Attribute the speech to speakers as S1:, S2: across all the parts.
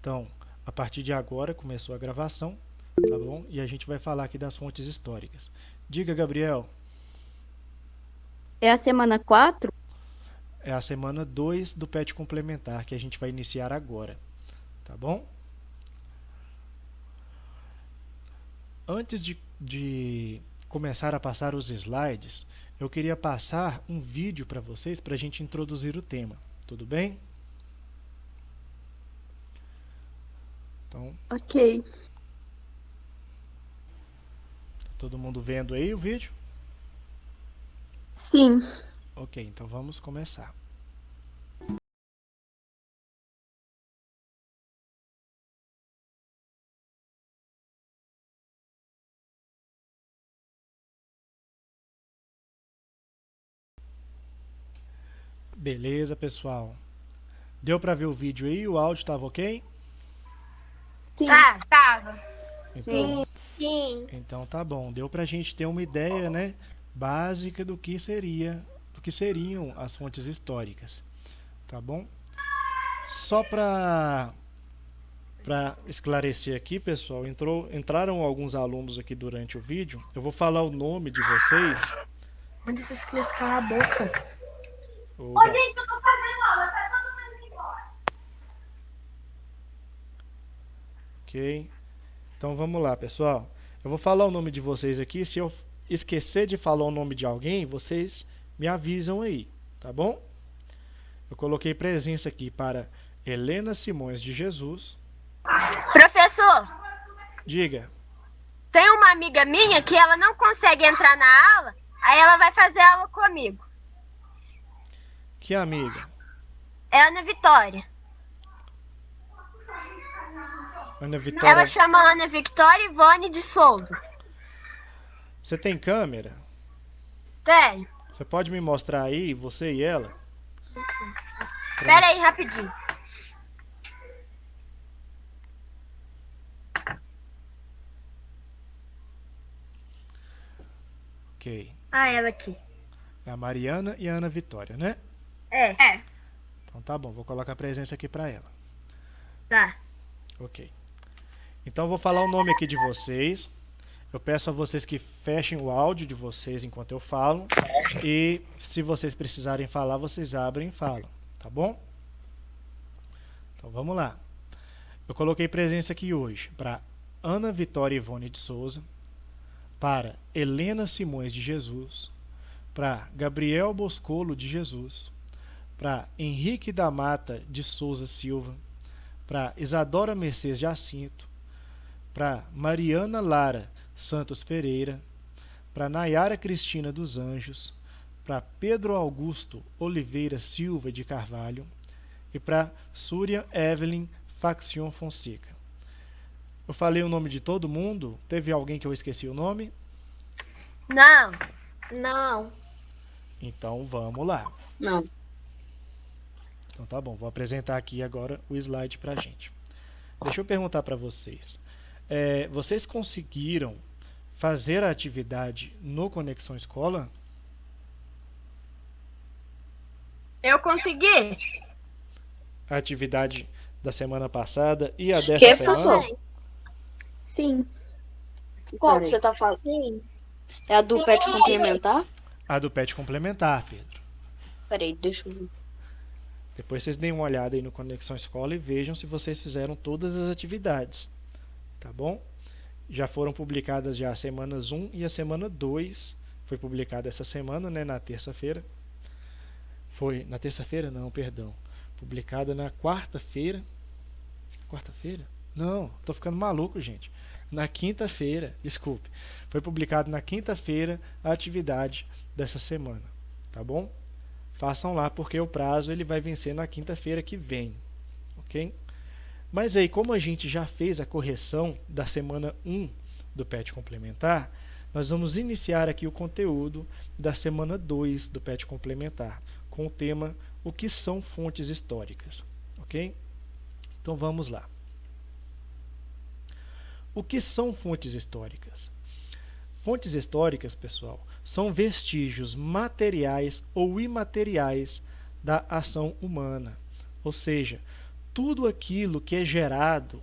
S1: Então, a partir de agora começou a gravação, tá bom? E a gente vai falar aqui das fontes históricas. Diga, Gabriel.
S2: É a semana 4?
S1: É a semana 2 do PET complementar que a gente vai iniciar agora, tá bom? Antes de começar a passar os slides, eu queria passar um vídeo para vocês para a gente introduzir o tema, tudo bem? Então,
S2: Ok.
S1: tá todo mundo vendo aí o vídeo?
S2: Sim.
S1: Ok, então vamos começar. Beleza, pessoal. Deu para ver o vídeo aí? O áudio estava ok?
S2: Sim.
S3: Tava.
S1: Então,
S3: Sim.
S1: então tá bom. Deu para a gente ter uma ideia, né, básica do que seriam as fontes históricas, tá bom? Só para esclarecer aqui, pessoal, entraram alguns alunos aqui durante o vídeo. Eu vou falar o nome de vocês.
S3: Manda essas crianças calar a boca.
S1: Ô, Ga-
S3: Gente, eu tô fazendo aula, tá todo mundo indo embora.
S1: ok? Então vamos lá, pessoal. Eu vou falar o nome de vocês aqui. Se eu esquecer de falar o nome de alguém, vocês me avisam aí, tá bom? Eu coloquei presença aqui para Helena Simões de Jesus.
S3: Professor,
S1: Diga.
S3: tem uma amiga minha que ela não consegue entrar na aula, aí ela vai fazer aula comigo.
S1: Que amiga?
S3: É Ana Vitória.
S1: Ana
S3: Ela
S1: Vitória.
S3: chama Ana Victoria Ivone de Souza.
S1: Você tem câmera?
S3: Tem.
S1: Você pode me mostrar aí, você e ela?
S3: Pera aí, rapidinho.
S1: Ok.
S3: Ah, ela aqui.
S1: É a Mariana e a Ana Vitória, né?
S3: É.
S1: Então tá bom, vou colocar a presença aqui para ela.
S3: Tá.
S1: Ok. Então eu vou falar o nome aqui de vocês. Eu peço a vocês que fechem o áudio de vocês enquanto eu falo. E se vocês precisarem falar, vocês abrem e falam, tá bom? Então vamos lá. Eu coloquei presença aqui hoje para Ana Vitória Ivone de Souza, para Helena Simões de Jesus, para Gabriel Boscolo de Jesus, para Henrique da Mata de Souza Silva, para Isadora Mercedes Jacinto, para Mariana Lara Santos Pereira, para Nayara Cristina dos Anjos, para Pedro Augusto Oliveira Silva de Carvalho e para Súria Evelyn Faxion Fonseca. Eu falei o nome de todo mundo? Teve alguém que eu esqueci o nome?
S3: Não. Não.
S1: Então vamos lá.
S2: Não.
S1: Então tá bom, vou apresentar aqui agora o slide pra gente. Deixa eu perguntar para vocês. Vocês conseguiram fazer a atividade no Conexão Escola?
S3: Eu consegui?
S1: A atividade da semana passada e a dessa
S4: Que,
S1: semana?
S4: professor?
S2: Sim.
S4: Qual que você tá falando?
S3: Sim.
S4: É a do PET complementar?
S1: A do PET complementar, Pedro.
S4: Peraí, deixa eu ver.
S1: Depois vocês deem uma olhada aí no Conexão Escola e vejam se vocês fizeram todas as atividades, tá bom? Já foram publicadas já as semanas 1 e a semana 2. Foi publicada essa semana, né, na terça-feira. Foi na terça-feira? Não, perdão. Publicada na quarta-feira. Quarta-feira? Não, tô ficando maluco, gente. Na quinta-feira, desculpe. Foi publicado na quinta-feira a atividade dessa semana, tá bom? Façam lá porque o prazo ele vai vencer na quinta-feira que vem, ok? Mas aí, como a gente já fez a correção da semana 1 do PET complementar, nós vamos iniciar aqui o conteúdo da semana 2 do PET complementar, com o tema O que são fontes históricas, ok? Então vamos lá. O que são fontes históricas? Fontes históricas, pessoal, são vestígios materiais ou imateriais da ação humana, ou seja, tudo aquilo que é gerado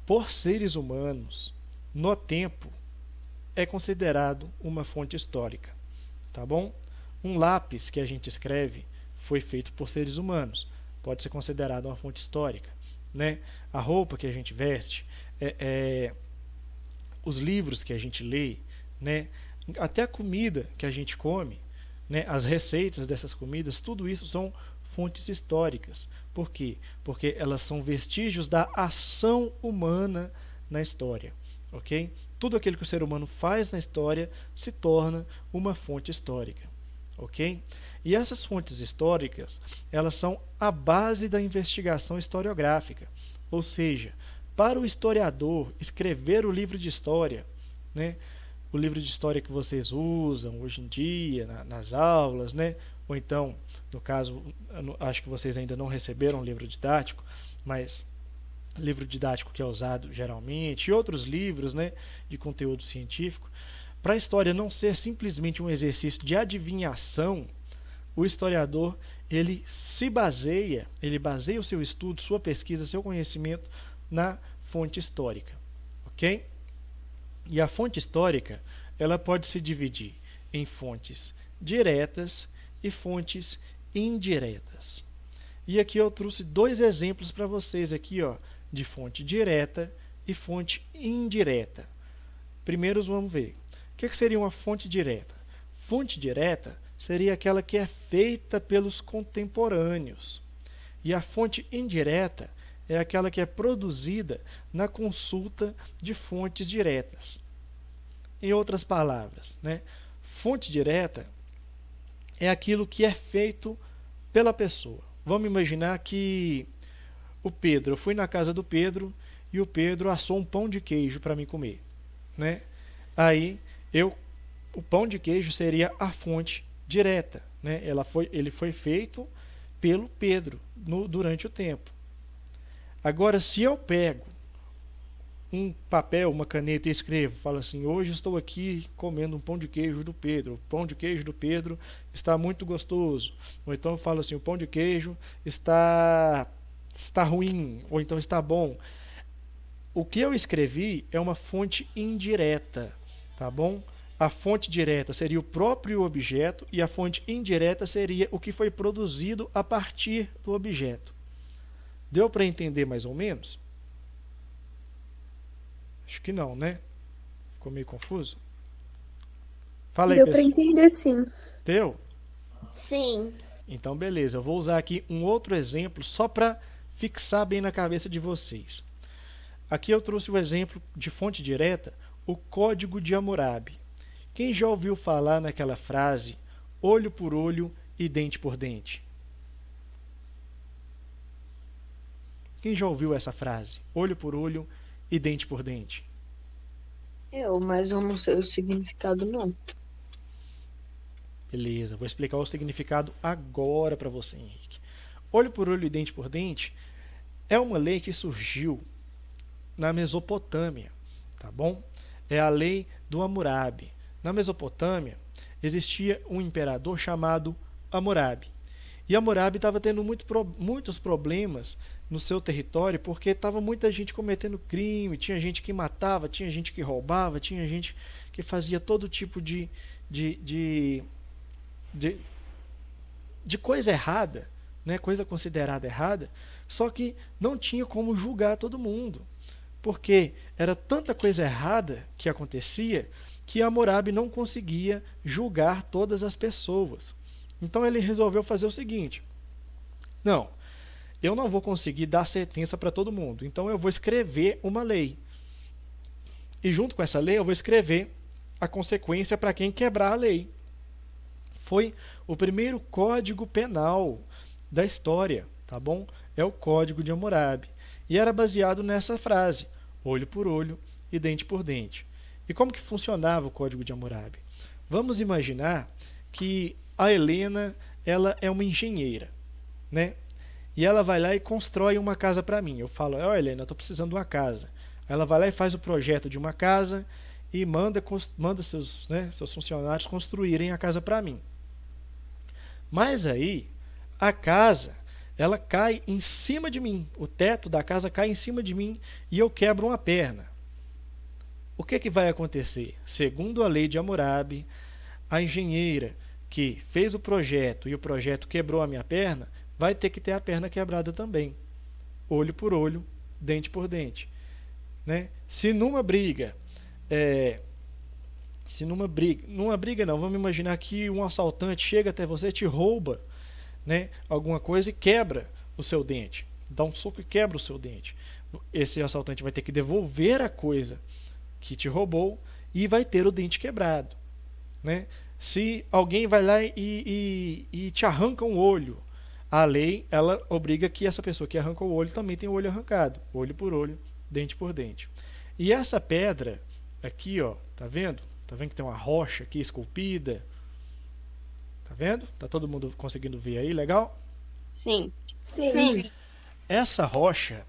S1: por seres humanos no tempo é considerado uma fonte histórica, tá bom? Um lápis que a gente escreve foi feito por seres humanos, pode ser considerado uma fonte histórica, né? A roupa que a gente veste, os livros que a gente lê, né? Até a comida que a gente come, né? As receitas dessas comidas, tudo isso são fontes históricas. Por quê? Porque elas são vestígios da ação humana na história, ok? Tudo aquilo que o ser humano faz na história se torna uma fonte histórica, ok? E essas fontes históricas, elas são a base da investigação historiográfica, ou seja, para o historiador escrever o livro de história, né? O livro de história que vocês usam hoje em dia nas aulas, né? Ou então, no caso, acho que vocês ainda não receberam um livro didático, mas livro didático que é usado geralmente, e outros livros, né, de conteúdo científico, para a história não ser simplesmente um exercício de adivinhação, o historiador ele baseia o seu estudo, sua pesquisa, seu conhecimento na fonte histórica, ok? E a fonte histórica, ela pode se dividir em fontes diretas e fontes indiretas. E aqui eu trouxe dois exemplos para vocês aqui, ó, de fonte direta e fonte indireta. Primeiro vamos ver. O que seria uma fonte direta? Fonte direta seria aquela que é feita pelos contemporâneos. E a fonte indireta é aquela que é produzida na consulta de fontes diretas. Em outras palavras, né? Fonte direta é aquilo que é feito pela pessoa. Vamos imaginar que eu fui na casa do Pedro e o Pedro assou um pão de queijo para mim comer, né? Aí o pão de queijo seria a fonte direta, né? Ele foi feito pelo Pedro durante o tempo. Agora, se eu pego um papel, uma caneta e escrevo, falo assim: hoje estou aqui comendo um pão de queijo do Pedro. O pão de queijo do Pedro está muito gostoso. Ou então eu falo assim: o pão de queijo está ruim, ou então está bom. O que eu escrevi é uma fonte indireta, tá bom? A fonte direta seria o próprio objeto e a fonte indireta seria o que foi produzido a partir do objeto. Deu para entender mais ou menos? Acho que não, né? Ficou meio confuso? Fala aí,
S2: Deu pra
S1: pessoal.
S2: entender, sim.
S1: Deu?
S3: Sim.
S1: Então, beleza. Eu vou usar aqui um outro exemplo só para fixar bem na cabeça de vocês. Aqui eu trouxe o exemplo de fonte direta, o Código de Hammurabi. Quem já ouviu falar naquela frase, olho por olho e dente por dente? Quem já ouviu essa frase, olho por olho e dente por dente?
S4: Mas eu não sei o significado, não.
S1: Beleza, vou explicar o significado agora para você, Henrique. Olho por olho e dente por dente é uma lei que surgiu na Mesopotâmia, tá bom? É a lei do Hammurabi. Na Mesopotâmia existia um imperador chamado Hammurabi. E Hammurabi estava tendo muitos problemas no seu território porque estava muita gente cometendo crime, tinha gente que matava, tinha gente que roubava, tinha gente que fazia todo tipo de coisa errada, né? Coisa considerada errada, só que não tinha como julgar todo mundo, porque era tanta coisa errada que acontecia que Hammurabi não conseguia julgar todas as pessoas. Então ele resolveu fazer o seguinte: não, eu não vou conseguir dar sentença para todo mundo, então eu vou escrever uma lei. E junto com essa lei eu vou escrever a consequência para quem quebrar a lei. Foi o primeiro código penal da história, tá bom? É o Código de Hammurabi. E era baseado nessa frase, olho por olho e dente por dente. E como que funcionava o Código de Hammurabi? Vamos imaginar que a Helena, ela é uma engenheira, né? E ela vai lá e constrói uma casa para mim. Eu falo: ó, Helena, eu estou precisando de uma casa. Ela vai lá e faz o projeto de uma casa e manda seus funcionários construírem a casa para mim. Mas aí, a casa ela cai em cima de mim. O teto da casa cai em cima de mim e eu quebro uma perna. O que vai acontecer? Segundo a lei de Hammurabi, a engenheira que fez o projeto e o projeto quebrou a minha perna, vai ter que ter a perna quebrada também. Olho por olho, dente por dente. Né? Se numa briga, numa briga não, vamos imaginar que um assaltante chega até você, te rouba, né, alguma coisa e quebra o seu dente. Dá um soco e quebra o seu dente. Esse assaltante vai ter que devolver a coisa que te roubou e vai ter o dente quebrado. Né? Se alguém vai lá e te arranca um olho, a lei ela obriga que essa pessoa que arranca o olho também tenha o olho arrancado, olho por olho, dente por dente. E essa pedra aqui, ó, tá vendo? Tá vendo que tem uma rocha aqui esculpida? Tá vendo? Tá todo mundo conseguindo ver aí, legal?
S4: Sim.
S3: Sim.
S1: Essa rocha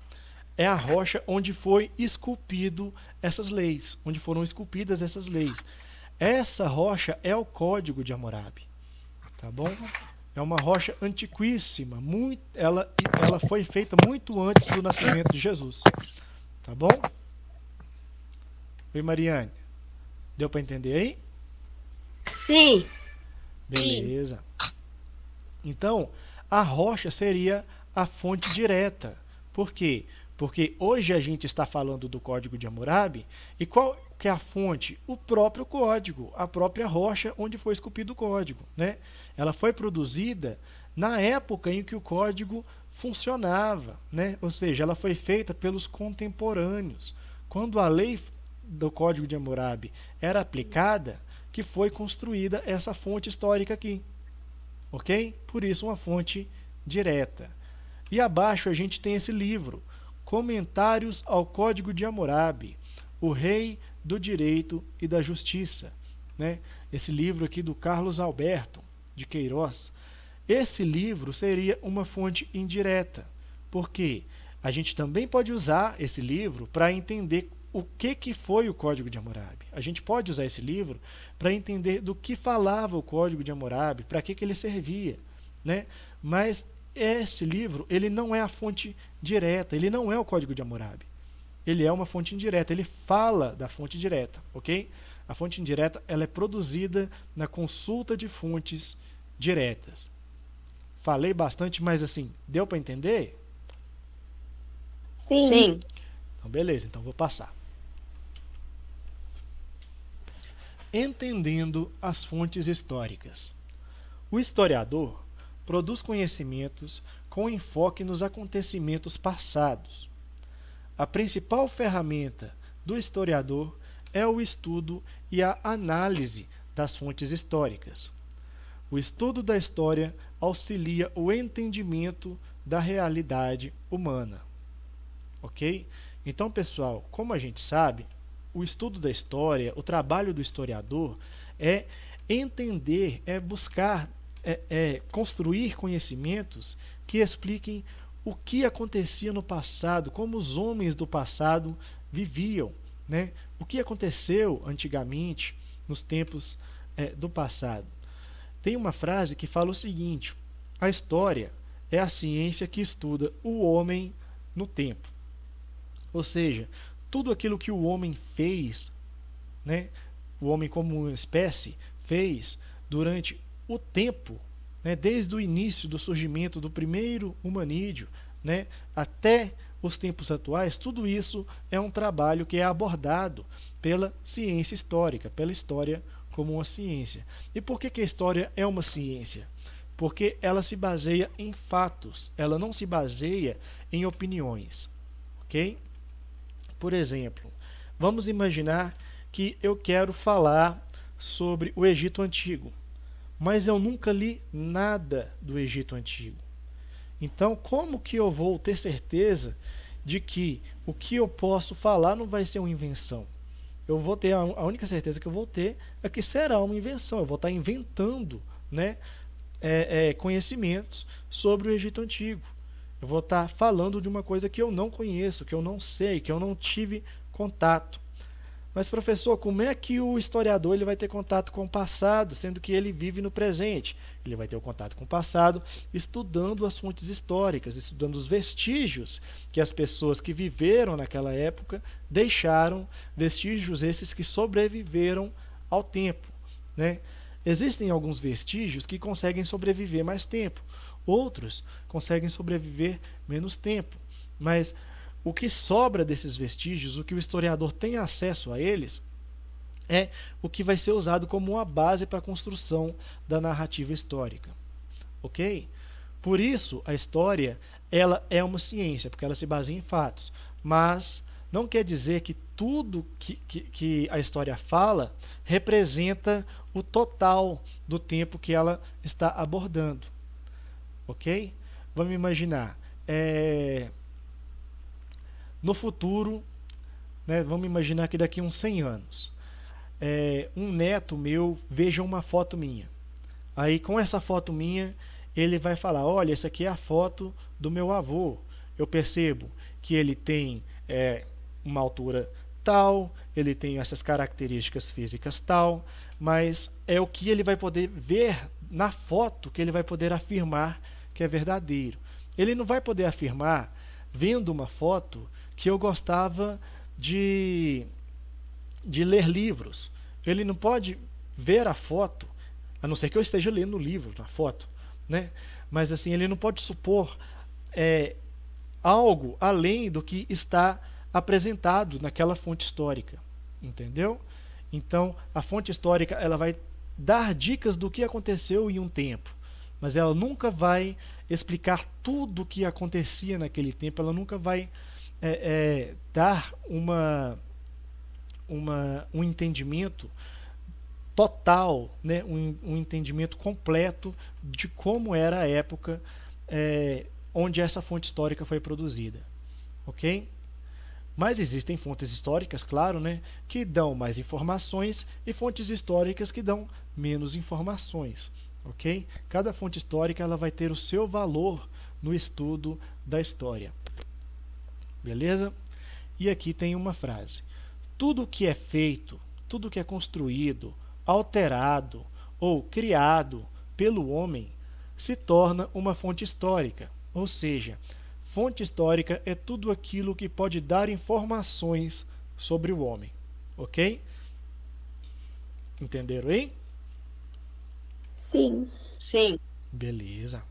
S1: é a rocha onde foi esculpido essas leis, onde foram esculpidas essas leis. Essa rocha é o Código de Hammurabi, tá bom? É uma rocha antiquíssima, ela foi feita muito antes do nascimento de Jesus, tá bom? Oi, Mariane, deu para entender aí?
S3: Sim.
S1: Beleza. Então, a rocha seria a fonte direta. Por quê? Porque hoje a gente está falando do Código de Hammurabi, e qual que é a fonte? O próprio código, a própria rocha onde foi esculpido o código. Né? Ela foi produzida na época em que o código funcionava, né? Ou seja, ela foi feita pelos contemporâneos. Quando a lei do Código de Hammurabi era aplicada, que foi construída essa fonte histórica aqui. Ok? Por isso uma fonte direta. E abaixo a gente tem esse livro, Comentários ao Código de Hammurabi, o Rei do Direito e da Justiça. Né? Esse livro aqui do Carlos Alberto de Queiroz. Esse livro seria uma fonte indireta, porque a gente também pode usar esse livro para entender o que foi o Código de Hammurabi. A gente pode usar esse livro para entender do que falava o Código de Hammurabi, para que ele servia. Né? Mas esse livro ele não é a fonte direta, ele não é o Código de Hammurabi. Ele é uma fonte indireta, ele fala da fonte direta, ok? A fonte indireta ela é produzida na consulta de fontes diretas. Falei bastante, mas assim, deu para entender?
S4: Sim.
S1: Então, beleza, então vou passar. Entendendo as fontes históricas. O historiador produz conhecimentos com enfoque nos acontecimentos passados. A principal ferramenta do historiador é o estudo e a análise das fontes históricas. O estudo da história auxilia o entendimento da realidade humana. Ok? Então, pessoal, como a gente sabe, o estudo da história, o trabalho do historiador é entender, é buscar, construir conhecimentos que expliquem o que acontecia no passado, como os homens do passado viviam, né? O que aconteceu antigamente, nos tempos do passado. Tem uma frase que fala o seguinte: a história é a ciência que estuda o homem no tempo. Ou seja, tudo aquilo que o homem fez, né, o homem como uma espécie fez durante o tempo, né, desde o início do surgimento do primeiro humanídeo, né, até os tempos atuais, tudo isso é um trabalho que é abordado pela ciência histórica, pela história como uma ciência. E por que a história é uma ciência? Porque ela se baseia em fatos, ela não se baseia em opiniões. Ok? Por exemplo, vamos imaginar que eu quero falar sobre o Egito Antigo, mas eu nunca li nada do Egito Antigo. Então, como que eu vou ter certeza de que o que eu posso falar não vai ser uma invenção? Eu vou ter, a única certeza que eu vou ter é que será uma invenção. Eu vou estar inventando, né, conhecimentos sobre o Egito Antigo. Eu vou estar falando de uma coisa que eu não conheço, que eu não sei, que eu não tive contato. Mas professor, como é que o historiador ele vai ter contato com o passado, sendo que ele vive no presente? Ele vai ter o contato com o passado estudando as fontes históricas, estudando os vestígios que as pessoas que viveram naquela época deixaram, vestígios esses que sobreviveram ao tempo, né? Existem alguns vestígios que conseguem sobreviver mais tempo, outros conseguem sobreviver menos tempo, mas o que sobra desses vestígios, o que o historiador tem acesso a eles, é o que vai ser usado como uma base para a construção da narrativa histórica. Ok? Por isso, a história ela é uma ciência, porque ela se baseia em fatos. Mas não quer dizer que tudo que a história fala representa o total do tempo que ela está abordando. Ok? Vamos imaginar. No futuro, né, vamos imaginar que daqui a uns 100 anos, um neto meu veja uma foto minha. Aí com essa foto minha, ele vai falar, olha, essa aqui é a foto do meu avô. Eu percebo que ele tem uma altura tal, ele tem essas características físicas tal, mas é o que ele vai poder ver na foto que ele vai poder afirmar que é verdadeiro. Ele não vai poder afirmar, vendo uma foto, que eu gostava de ler livros. Ele não pode ver a foto, a não ser que eu esteja lendo o livro na foto, né? Mas assim, ele não pode supor algo além do que está apresentado naquela fonte histórica, entendeu? Então, a fonte histórica ela vai dar dicas do que aconteceu em um tempo, mas ela nunca vai explicar tudo o que acontecia naquele tempo, ela nunca vai dar um entendimento total, né? Um entendimento completo de como era a época onde essa fonte histórica foi produzida. Ok? Mas existem fontes históricas, claro, né, que dão mais informações e fontes históricas que dão menos informações. Ok? Cada fonte histórica ela vai ter o seu valor no estudo da história. Beleza? E aqui tem uma frase. Tudo que é feito, tudo que é construído, alterado ou criado pelo homem se torna uma fonte histórica. Ou seja, fonte histórica é tudo aquilo que pode dar informações sobre o homem. Ok? Entenderam aí?
S2: Sim.
S4: Sim.
S1: Beleza.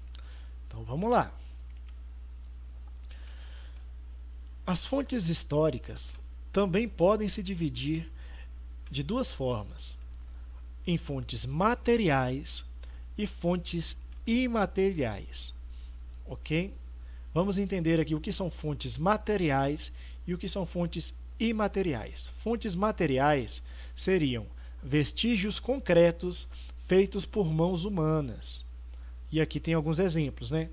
S1: Então vamos lá. As fontes históricas também podem se dividir de duas formas: em fontes materiais e fontes imateriais. Ok? Vamos entender aqui o que são fontes materiais e o que são fontes imateriais. Fontes materiais seriam vestígios concretos feitos por mãos humanas. E aqui tem alguns exemplos, né?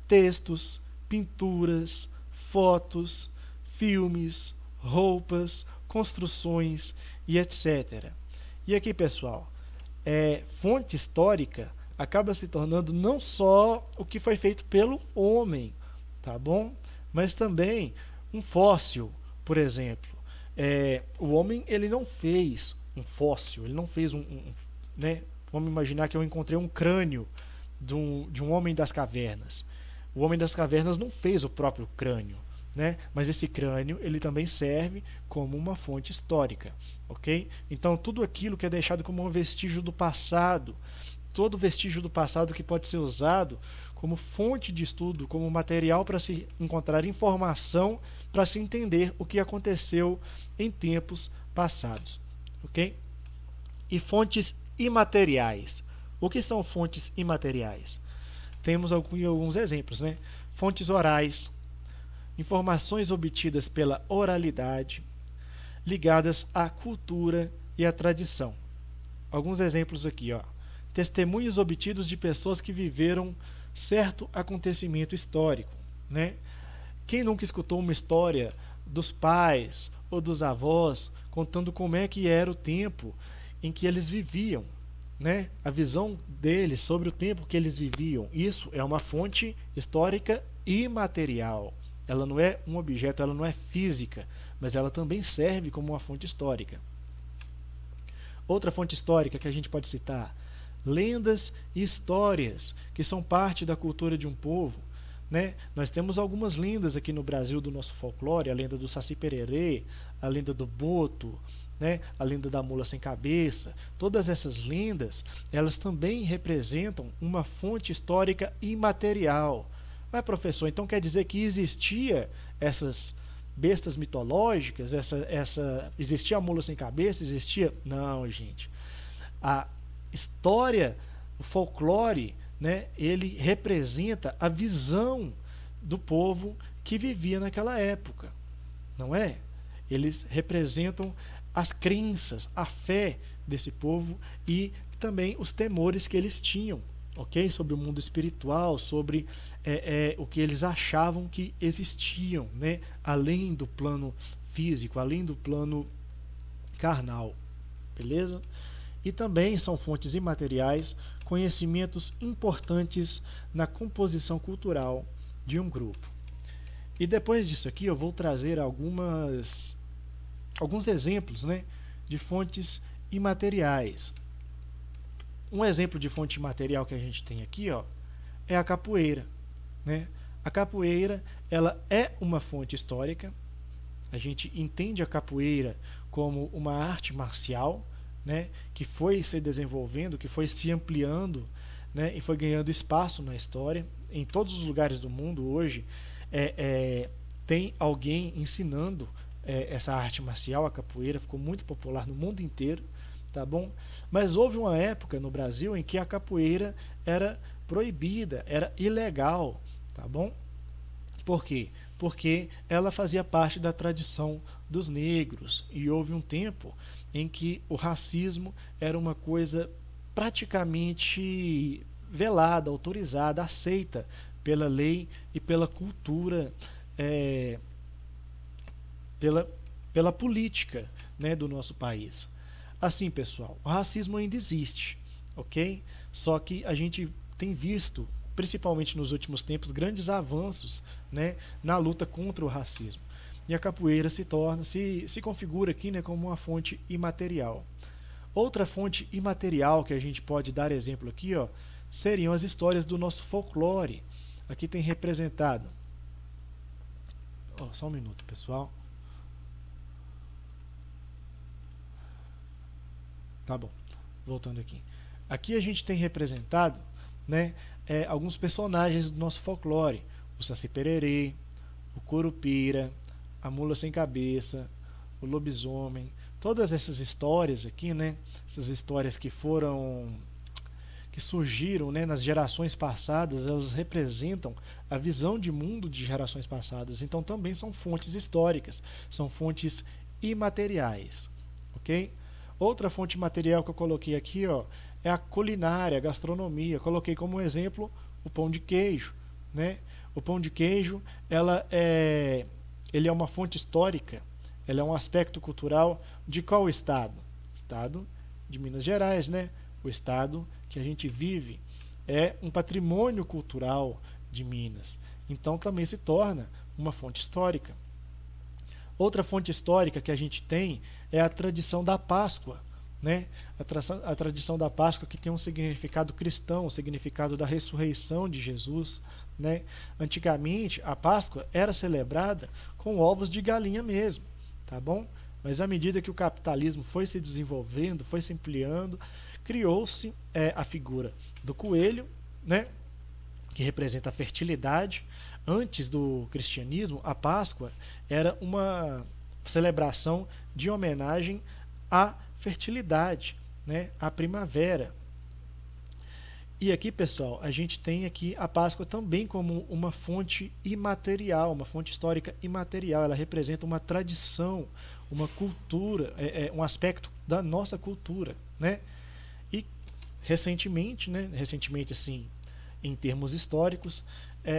S1: Textos, pinturas, fotos, filmes, roupas, construções e etc. E aqui, pessoal, fonte histórica acaba se tornando não só o que foi feito pelo homem, tá bom? Mas também um fóssil, por exemplo. O homem ele não fez um fóssil, ele não fez né? Vamos imaginar que eu encontrei um crânio de um homem das cavernas. O homem das cavernas não fez o próprio crânio, né? Mas esse crânio ele também serve como uma fonte histórica, ok? Então tudo aquilo que é deixado como um vestígio do passado, todo vestígio do passado que pode ser usado como fonte de estudo, como material para se encontrar informação, para se entender o que aconteceu em tempos passados, ok? E fontes imateriais. O que são fontes imateriais? Temos alguns exemplos, né? Fontes orais, informações obtidas pela oralidade, ligadas à cultura e à tradição. Alguns exemplos aqui, ó. Testemunhos obtidos de pessoas que viveram certo acontecimento histórico, né? Quem nunca escutou uma história dos pais ou dos avós contando como é que era o tempo em que eles viviam, né? A visão deles sobre o tempo que eles viviam. Isso é uma fonte histórica imaterial. Ela não é um objeto, ela não é física, mas ela também serve como uma fonte histórica, Outra fonte histórica que a gente pode citar: lendas e histórias, que são parte da cultura de um povo. Né? Nós temos algumas lendas aqui no Brasil do nosso folclore, a lenda do Saci Pererê, a lenda do Boto, né? A lenda da mula sem cabeça. Todas essas lendas, elas também representam uma fonte histórica imaterial. Mas, professor, então quer dizer que existia essas bestas mitológicas, existia a mula sem cabeça, existia? Não, gente. A história, o folclore, né, ele representa a visão do povo que vivia naquela época, não é? Eles representam as crenças, a fé desse povo e também os temores que eles tinham, ok? Sobre o mundo espiritual, sobre o que eles achavam que existiam, né? Além do plano físico, além do plano carnal, beleza? E também são fontes imateriais, conhecimentos importantes na composição cultural de um grupo. E depois disso aqui eu vou trazer alguns exemplos, né, de fontes imateriais. Um exemplo de fonte imaterial que a gente tem aqui, ó, é a capoeira, né? A capoeira, ela é uma fonte histórica. A gente entende a capoeira como uma arte marcial, né, que foi se desenvolvendo, que foi se ampliando, né, e foi ganhando espaço na história. Em todos os lugares do mundo hoje tem alguém ensinando essa arte marcial, a capoeira, ficou muito popular no mundo inteiro, tá bom? Mas houve uma época no Brasil em que a capoeira era proibida, era ilegal, tá bom? Por quê? Porque ela fazia parte da tradição dos negros e houve um tempo em que o racismo era uma coisa praticamente velada, autorizada, aceita pela lei e pela cultura, pela política, né, do nosso país. Assim, pessoal, o racismo ainda existe, ok? Só que a gente tem visto, principalmente nos últimos tempos, grandes avanços, né, na luta contra o racismo. E a capoeira se configura aqui, né, como uma fonte imaterial. Outra fonte imaterial que a gente pode dar exemplo aqui, ó, seriam as histórias do nosso folclore. Aqui tem representado. Só um minuto, pessoal. Tá bom, voltando aqui. Aqui a gente tem representado, né, alguns personagens do nosso folclore. O Saci Pererê, o Curupira, a mula sem cabeça, o lobisomem. Todas essas histórias aqui, né, essas histórias que surgiram, né, nas gerações passadas, elas representam a visão de mundo de gerações passadas. Então também são fontes históricas, são fontes imateriais, ok? Outra fonte material que eu coloquei aqui, ó, é a culinária, a gastronomia. Coloquei como exemplo o pão de queijo, né? O pão de queijo, ele é uma fonte histórica, ele é um aspecto cultural de qual estado? Estado de Minas Gerais, né? O estado que a gente vive é um patrimônio cultural de Minas. Então também se torna uma fonte histórica. Outra fonte histórica que a gente tem é a tradição da Páscoa, né? A tradição da Páscoa, que tem um significado cristão, o significado da ressurreição de Jesus, né? Antigamente a Páscoa era celebrada com ovos de galinha mesmo, tá bom? Mas à medida que o capitalismo foi se desenvolvendo, foi se ampliando, criou-se a figura do coelho, né, que representa a fertilidade. Antes do cristianismo, a Páscoa era uma celebração de homenagem à fertilidade, né, à primavera. E aqui, pessoal, a gente tem aqui a Páscoa também como uma fonte imaterial, uma fonte histórica imaterial. Ela representa uma tradição, uma cultura, um aspecto da nossa cultura, né? E recentemente assim, em termos históricos,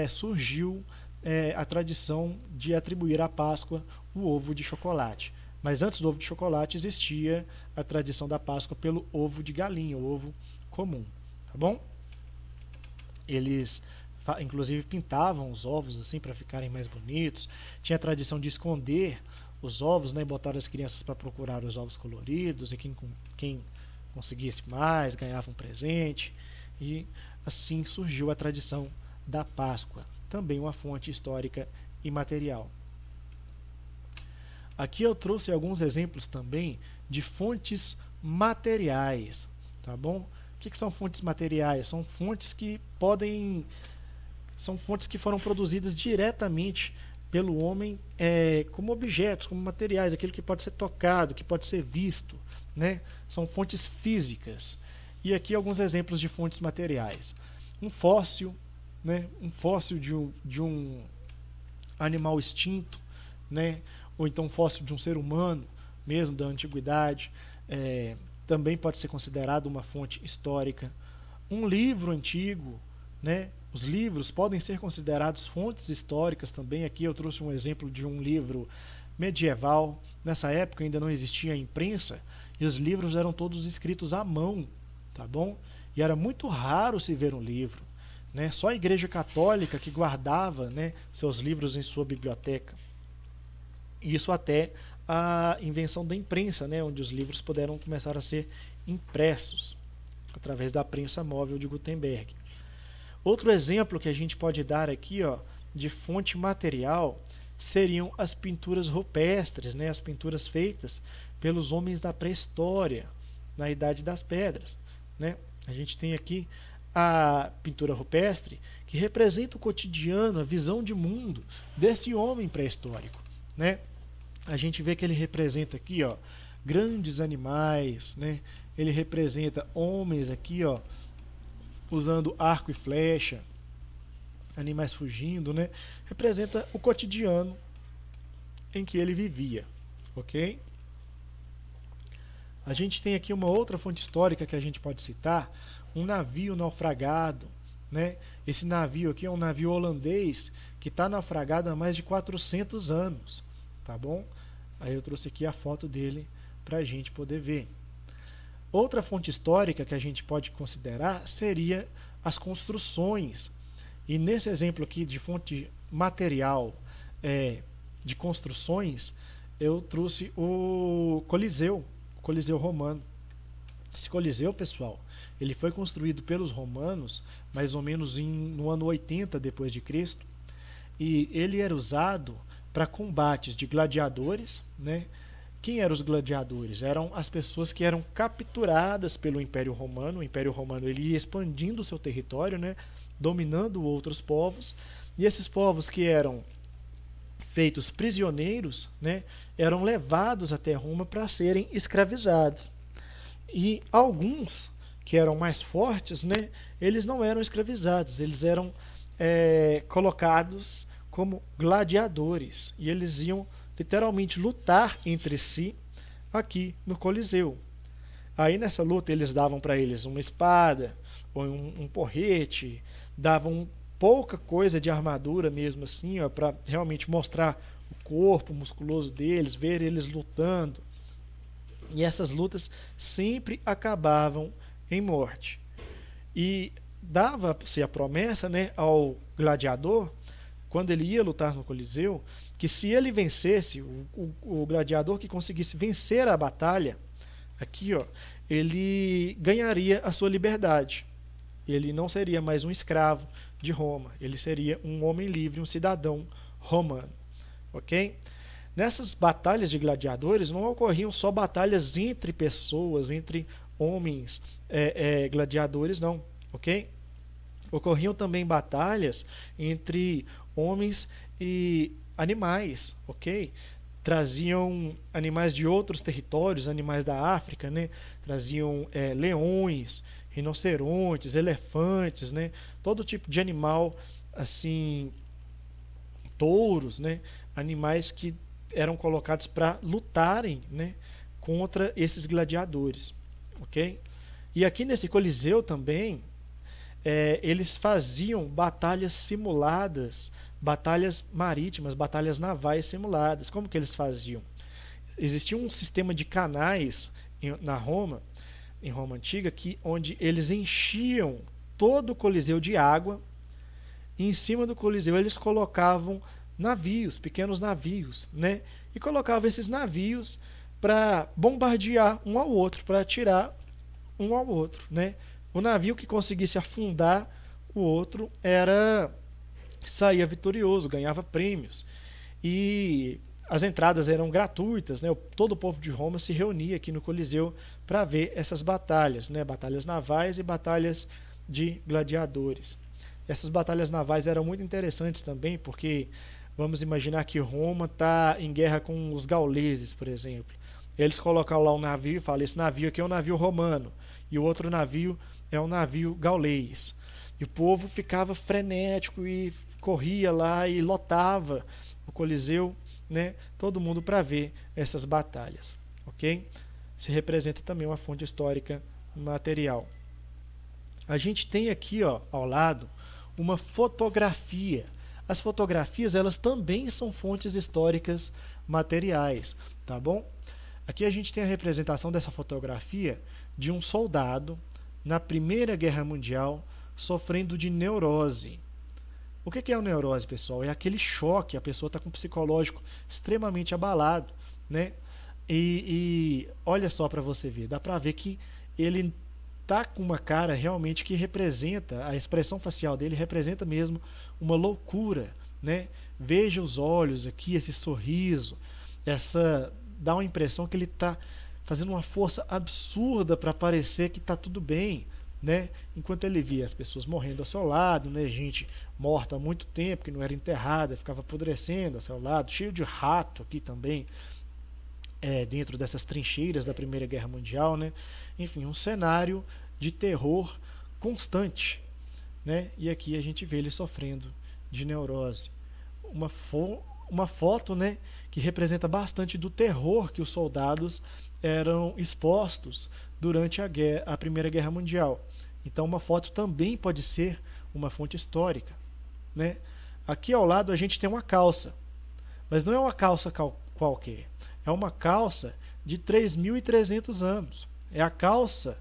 S1: surgiu a tradição de atribuir à Páscoa o ovo de chocolate. Mas antes do ovo de chocolate existia a tradição da Páscoa pelo ovo de galinha, o ovo comum, tá bom? Eles inclusive pintavam os ovos assim para ficarem mais bonitos. Tinha a tradição de esconder os ovos, né, e botar as crianças para procurar os ovos coloridos, e quem conseguisse mais, ganhava um presente, e assim surgiu a tradição da Páscoa, também uma fonte histórica imaterial. Aqui eu trouxe alguns exemplos também de fontes materiais, tá bom? O que são fontes materiais? São fontes que foram produzidas diretamente pelo homem como objetos, como materiais, aquilo que pode ser tocado, que pode ser visto, né? São fontes físicas. E aqui alguns exemplos de fontes materiais. Um fóssil, né? Um fóssil de um animal extinto, né? Ou então um fóssil de um ser humano, mesmo da antiguidade, também pode ser considerado uma fonte histórica. Um livro antigo, né? Os livros podem ser considerados fontes históricas também. Aqui eu trouxe um exemplo de um livro medieval. Nessa época ainda não existia a imprensa e os livros eram todos escritos à mão, tá bom? E era muito raro se ver um livro, né? Só a Igreja Católica que guardava, né, seus livros em sua biblioteca. Isso até a invenção da imprensa, né, onde os livros puderam começar a ser impressos através da prensa móvel de Gutenberg. Outro exemplo que a gente pode dar aqui, ó, de fonte material seriam as pinturas rupestres, né, as pinturas feitas pelos homens da pré-história, na Idade das Pedras, né? A gente tem aqui a pintura rupestre que representa o cotidiano, a visão de mundo desse homem pré-histórico, né? A gente vê que ele representa aqui, ó, grandes animais, né? Ele representa homens aqui, ó, usando arco e flecha, animais fugindo, né? Representa o cotidiano em que ele vivia, ok? A gente tem aqui uma outra fonte histórica que a gente pode citar, um navio naufragado, né? Esse navio aqui é um navio holandês que está naufragado há mais de 400 anos, tá bom? Aí eu trouxe aqui a foto dele para a gente poder ver. Outra fonte histórica que a gente pode considerar seria as construções. E nesse exemplo aqui de fonte material de construções, eu trouxe o Coliseu Romano. Esse Coliseu, pessoal, ele foi construído pelos romanos mais ou menos no ano 80 depois de Cristo, e ele era usado para combates de gladiadores, né? Quem eram os gladiadores? Eram as pessoas que eram capturadas pelo Império Romano. O Império Romano ele ia expandindo o seu território, né? Dominando outros povos, e esses povos que eram feitos prisioneiros, né? Eram levados até Roma para serem escravizados. E alguns que eram mais fortes, né? Eles não eram escravizados, eles eram colocados como gladiadores, e eles iam literalmente lutar entre si aqui no Coliseu. Aí nessa luta eles davam para eles uma espada ou um porrete, davam pouca coisa de armadura mesmo assim, para realmente mostrar o corpo musculoso deles, ver eles lutando. E essas lutas sempre acabavam em morte. E dava-se a promessa, né, ao gladiador, quando ele ia lutar no Coliseu, que se ele vencesse, o gladiador que conseguisse vencer a batalha, aqui, ó, ele ganharia a sua liberdade. Ele não seria mais um escravo de Roma, ele seria um homem livre, um cidadão romano, ok? Nessas batalhas de gladiadores não ocorriam só batalhas entre pessoas, entre homens gladiadores, não, ok? Ocorriam também batalhas entre homens e animais, ok? Traziam animais de outros territórios, animais da África, né? Traziam leões, rinocerontes, elefantes, né? Todo tipo de animal, assim, touros, né? Animais que eram colocados para lutarem, né, contra esses gladiadores, ok? E aqui nesse Coliseu também eles faziam batalhas simuladas, batalhas marítimas, batalhas navais simuladas. Como que eles faziam? Existia um sistema de canais em Roma antiga, onde eles enchiam todo o Coliseu de água, e em cima do Coliseu eles colocavam navios, pequenos navios, né? E colocavam esses navios para bombardear um ao outro, para tirar um ao outro, né? O navio que conseguisse afundar o outro saía vitorioso, ganhava prêmios. E as entradas eram gratuitas, né? Todo o povo de Roma se reunia aqui no Coliseu para ver essas batalhas, né? Batalhas navais e batalhas de gladiadores. Essas batalhas navais eram muito interessantes também, porque vamos imaginar que Roma está em guerra com os gauleses, por exemplo. Eles colocam lá um navio e falam: esse navio aqui é um navio romano e o outro navio é um navio gaulês. E o povo ficava frenético e corria lá e lotava o Coliseu, né? Todo mundo para ver essas batalhas, ok? Se representa também uma fonte histórica material. A gente tem aqui, ó, ao lado, uma fotografia. As fotografias, elas também são fontes históricas materiais, tá bom? Aqui a gente tem a representação dessa fotografia de um soldado na Primeira Guerra Mundial sofrendo de neurose. O que é a neurose, pessoal? É aquele choque, a pessoa está com o psicológico extremamente abalado, né? E olha só para você ver, dá para ver que ele tá com uma cara realmente que representa, a expressão facial dele representa mesmo uma loucura, né? Veja os olhos aqui, esse sorriso, dá uma impressão que ele está fazendo uma força absurda para parecer que está tudo bem, né? Enquanto ele via as pessoas morrendo ao seu lado, né? Gente morta há muito tempo, que não era enterrada, ficava apodrecendo ao seu lado, cheio de rato aqui também, dentro dessas trincheiras da Primeira Guerra Mundial, né? Enfim, um cenário de terror constante, né? E aqui a gente vê ele sofrendo de neurose. Uma foto, né, que representa bastante do terror que os soldados eram expostos durante a Primeira Guerra Mundial. Então, uma foto também pode ser uma fonte histórica, né? Aqui ao lado a gente tem uma calça, mas não é uma calça qualquer. É uma calça de 3.300 anos. É a calça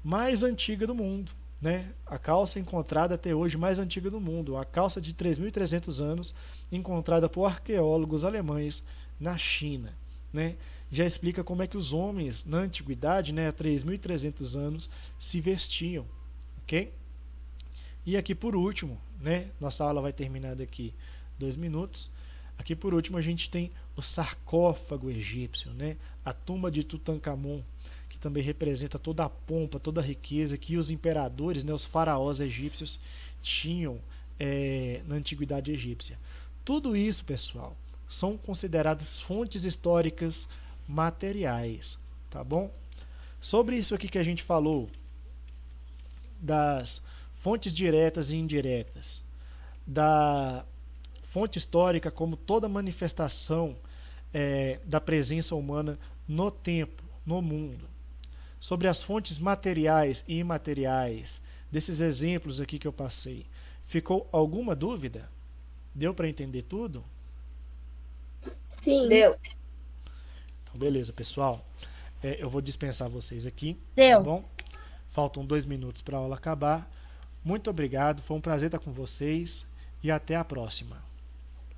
S1: mais antiga do mundo, né? A calça encontrada até hoje mais antiga do mundo. A calça de 3.300 anos encontrada por arqueólogos alemães na China, né? Já explica como é que os homens na antiguidade, né, há 3.300 anos, se vestiam, ok? E aqui por último, né, nossa aula vai terminar daqui 2 minutos. Aqui por último a gente tem o sarcófago egípcio, né, a tumba de Tutankhamon, que também representa toda a pompa, toda a riqueza que os imperadores, né, os faraós egípcios tinham na antiguidade egípcia. Tudo isso, pessoal, são consideradas fontes históricas materiais, tá bom? Sobre isso aqui que a gente falou, das fontes diretas e indiretas, da fonte histórica como toda manifestação da presença humana no tempo, no mundo. Sobre as fontes materiais e imateriais, desses exemplos aqui que eu passei, ficou alguma dúvida? Deu para entender tudo?
S2: Sim.
S4: Deu.
S1: Então, beleza, pessoal. Eu vou dispensar vocês aqui,
S2: Deu.
S1: tá bom? Faltam 2 minutos para a aula acabar. Muito obrigado, foi um prazer estar com vocês e até a próxima.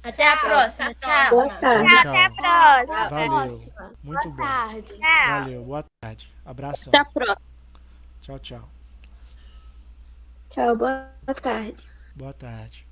S3: Até a próxima. Tchau.
S2: Boa tarde.
S1: Tchau.
S3: Até a próxima.
S1: Valeu. Muito bom.
S3: Tchau.
S1: Valeu, boa tarde. Abração.
S2: Até a próxima.
S1: Tchau, tchau.
S2: Tchau, boa tarde.
S1: Boa tarde.